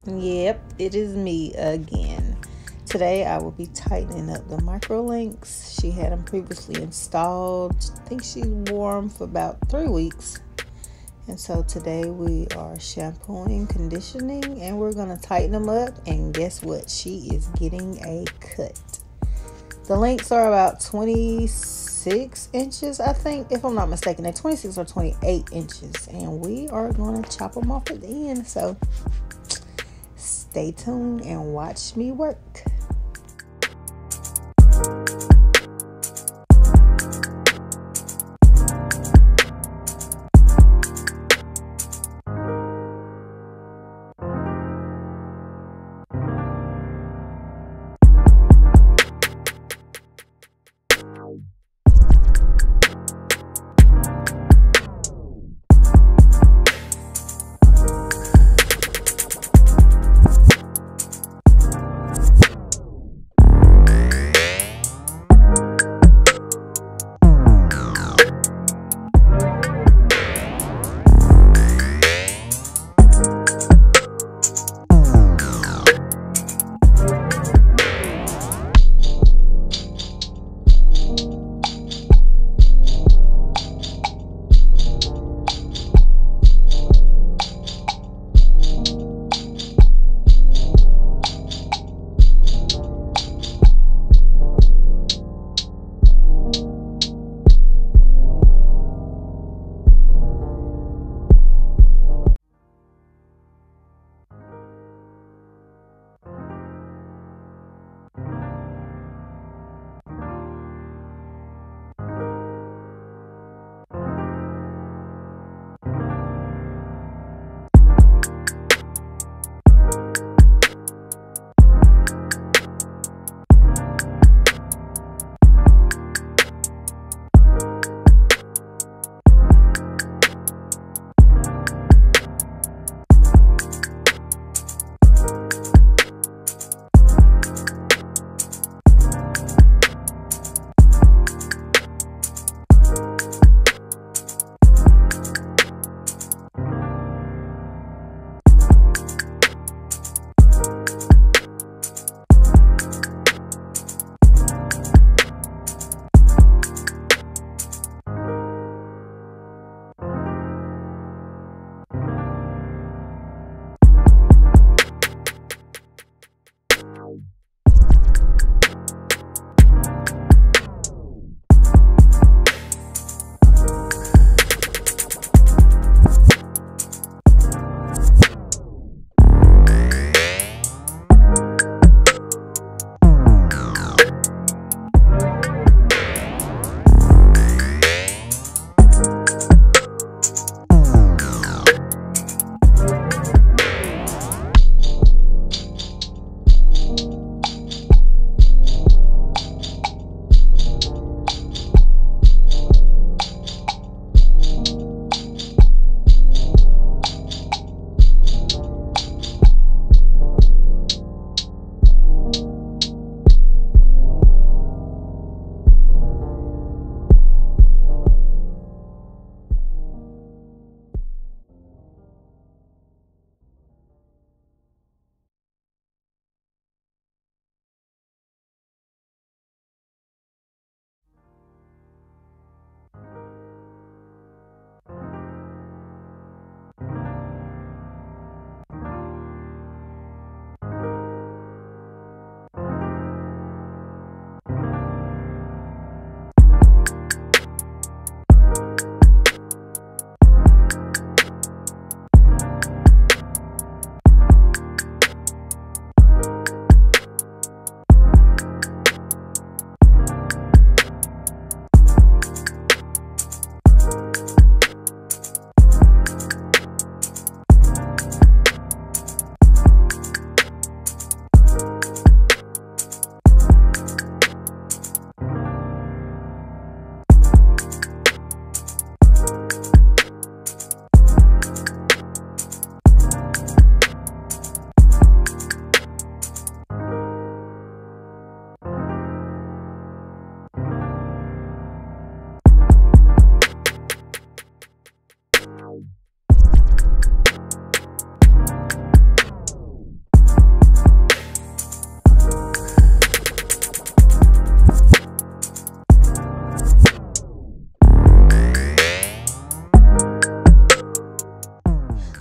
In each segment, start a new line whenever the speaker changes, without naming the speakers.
Yep, it is me again. Today I will be tightening up the Mircolinks. She had them previously installed. I think she wore them for about 3 weeks. And so today we are shampooing, conditioning, and we're going to tighten them up. And guess what? She is getting a cut. The links are about 26 inches, I think, if I'm not mistaken. They're 26 or 28 inches. And we are going to chop them off at the end. So stay tuned and watch me work.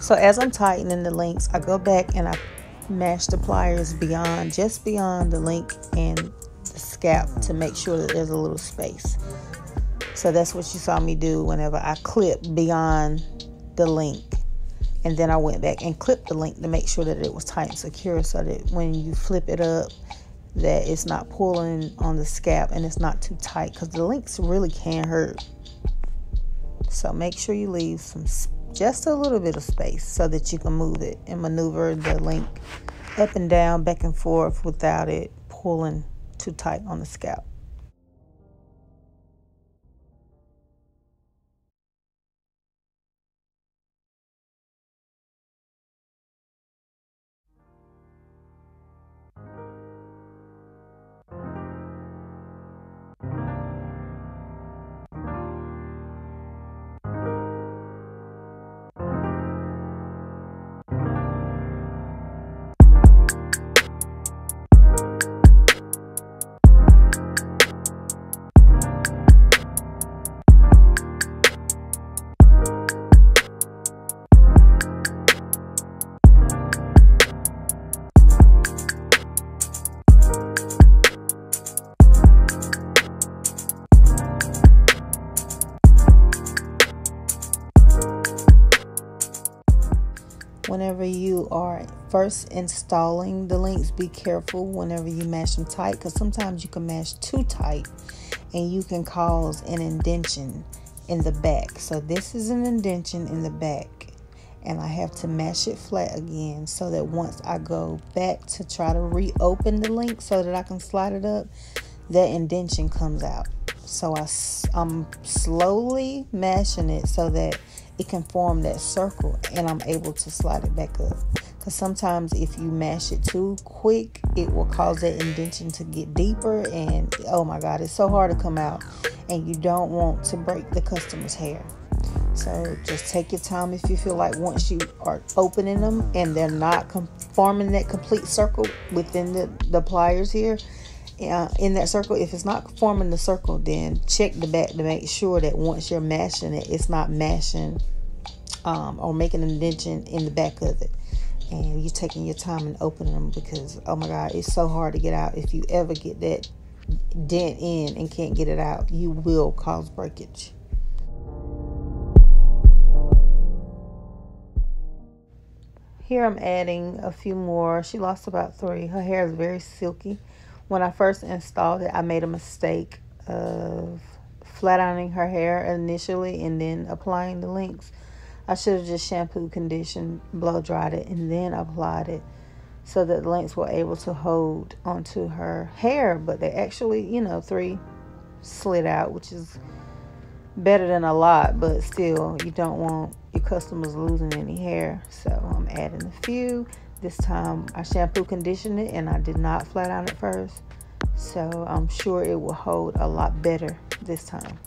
So as I'm tightening the links, I go back and I mash the pliers just beyond the link and the scalp to make sure that there's a little space. So that's what you saw me do whenever I clipped beyond the link. And then I went back and clipped the link to make sure that it was tight and secure, so that when you flip it up, that it's not pulling on the scalp and it's not too tight, because the links really can hurt. So make sure you leave just a little bit of space so that you can move it and maneuver the link up and down, back and forth, without it pulling too tight on the scalp. Whenever you are first installing the links, be careful whenever you mash them tight, because sometimes you can mash too tight and you can cause an indentation in the back. So this is an indentation in the back, and I have to mash it flat again so that once I go back to try to reopen the link so that I can slide it up, that indentation comes out. So I'm slowly mashing it so that it can form that circle and I'm able to slide it back up. Because sometimes if you mash it too quick, it will cause that indentation to get deeper, and oh my God, it's so hard to come out, and you don't want to break the customer's hair. So just take your time. If you feel like once you are opening them and they're not forming that complete circle within the pliers here, in that circle, if it's not forming the circle, then check the back to make sure that once you're mashing it, it's not mashing or making an indentation in the back of it. And you're taking your time and opening them, because oh my God, it's so hard to get out. If you ever get that dent in and can't get it out, you will cause breakage. Here I'm adding a few more. She lost about 3. Her hair is very silky. When I first installed it, I made a mistake of flat ironing her hair initially and then applying the links. I should have just shampooed, conditioned, blow dried it, and then applied it so that the links were able to hold onto her hair. But they actually, 3 slid out, which is better than a lot, but still, you don't want your customers losing any hair. So I'm adding a few. This time I shampoo conditioned it and I did not flat iron it first. So I'm sure it will hold a lot better this time.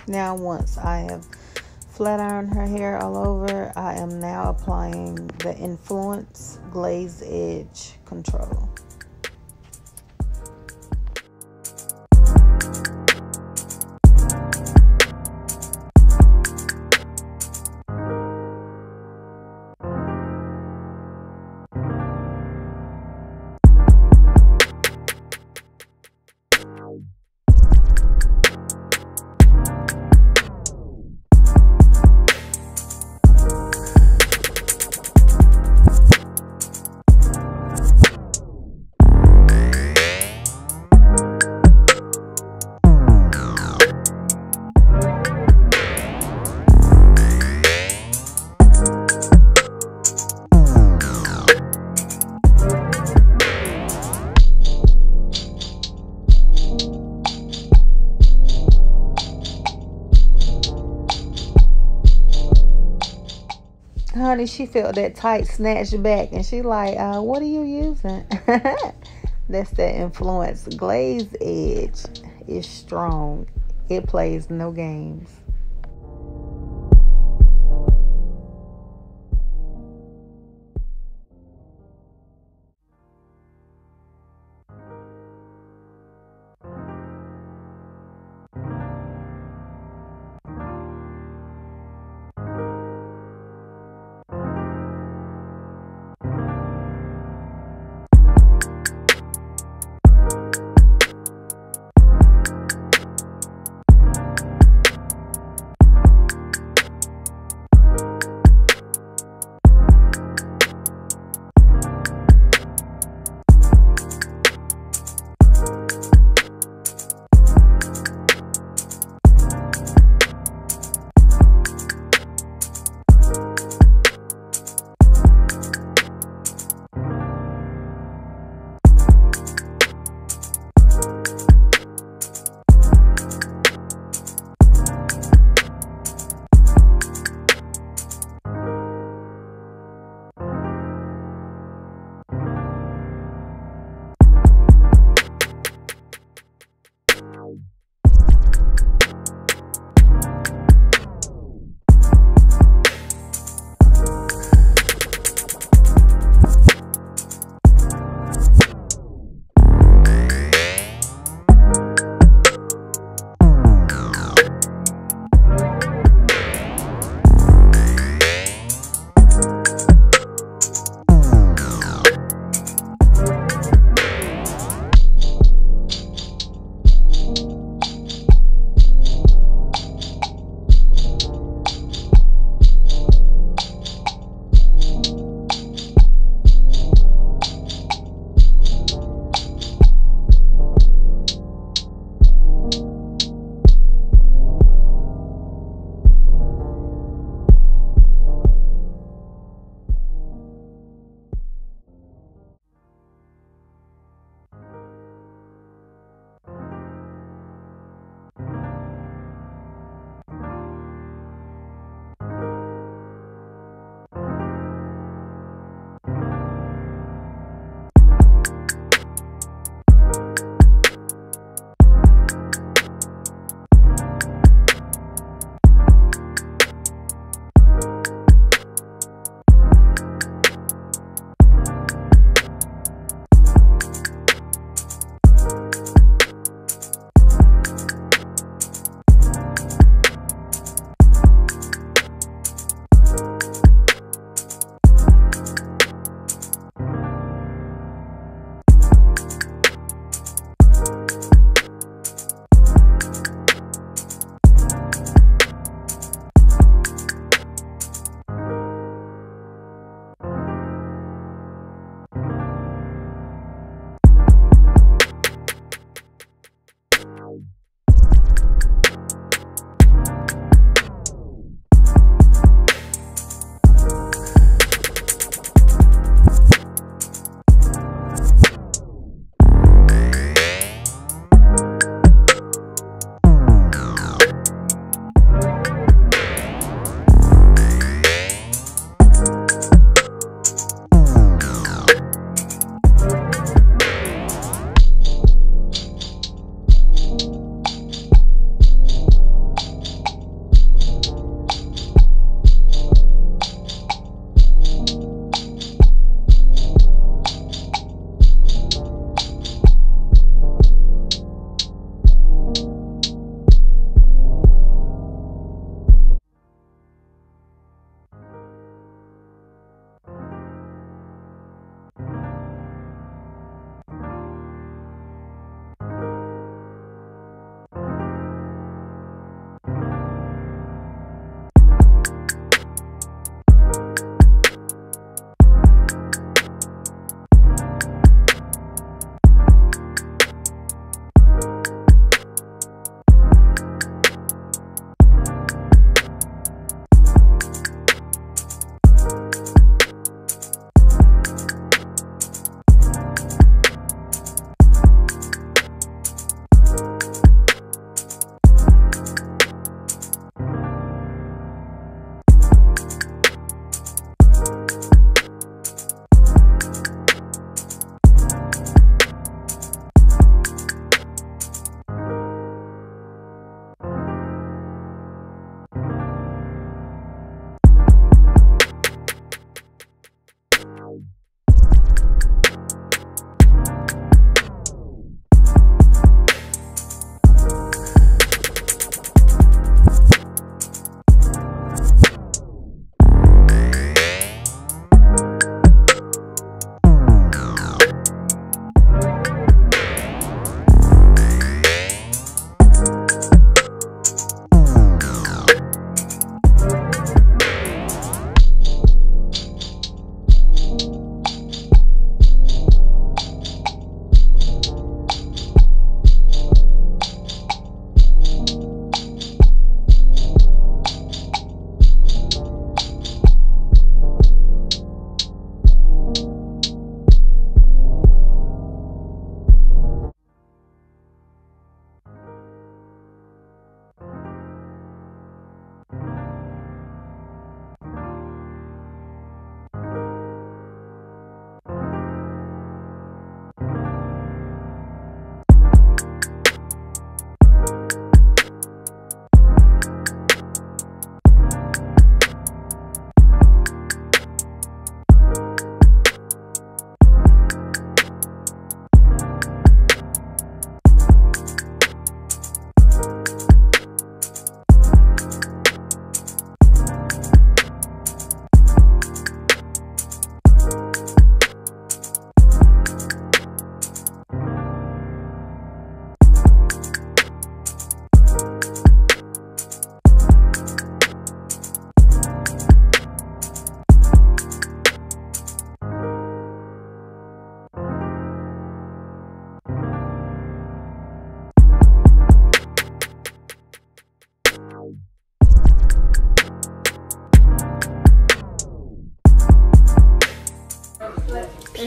Now, once I have flat ironed her hair all over, I am now applying the Influence Glaze Edge Control. Honey, she felt that tight snatch back, and she like, what are you using? That's that Influence Glaze Edge. It's strong. It plays no games.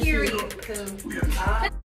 Period.